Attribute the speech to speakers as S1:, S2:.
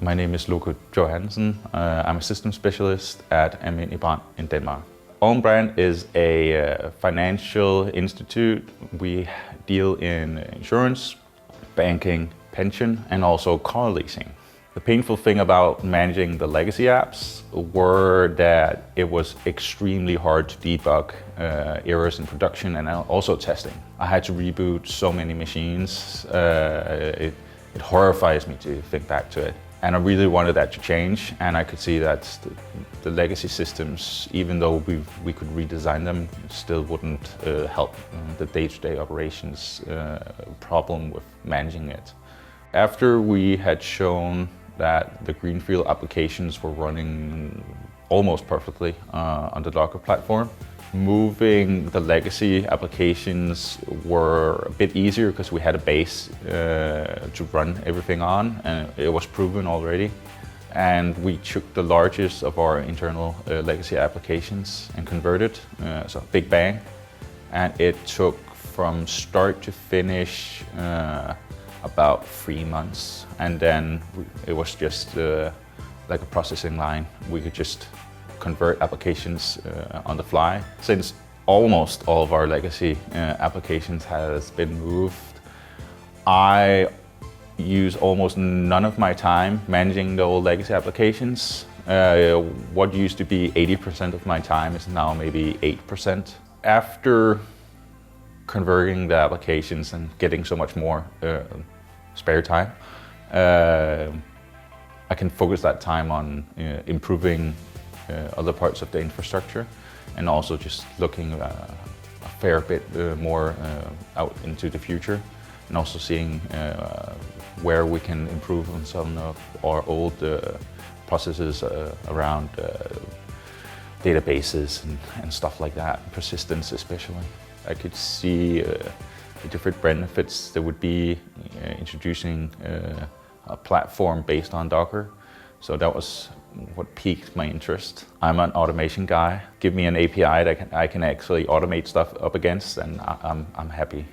S1: My name is Loke Johannessen. I'm a system specialist at Mirantis in Denmark. Own Brand is a financial institute. We deal in insurance, banking, pension, and also car leasing. The painful thing about managing the legacy apps were that it was extremely hard to debug errors in production and also testing. I had to reboot so many machines. It horrifies me to think back to it. And I really wanted that to change, and I could see that the legacy systems, even though we could redesign them, still wouldn't help the day-to-day operations problem with managing it. After we had shown that the greenfield applications were running almost perfectly on the Docker platform, moving the legacy applications were a bit easier because we had a base to run everything on, and it was proven already. And we took the largest of our internal legacy applications and converted, so big bang. And it took from start to finish about 3 months. And then it was just like a processing line. We could just convert applications on the fly. Since almost all of our legacy applications has been moved, I use almost none of my time managing the old legacy applications. What used to be 80% of my time is now maybe 8%. After converting the applications and getting so much more spare time, I can focus that time on improving other parts of the infrastructure, and also just looking a fair bit more out into the future, and also seeing where we can improve on some of our old processes around databases and stuff like that, persistence especially. I could see the different benefits there would be introducing a platform based on Docker. So that was what piqued my interest. I'm an automation guy. Give me an API that I can actually automate stuff up against, and I'm happy.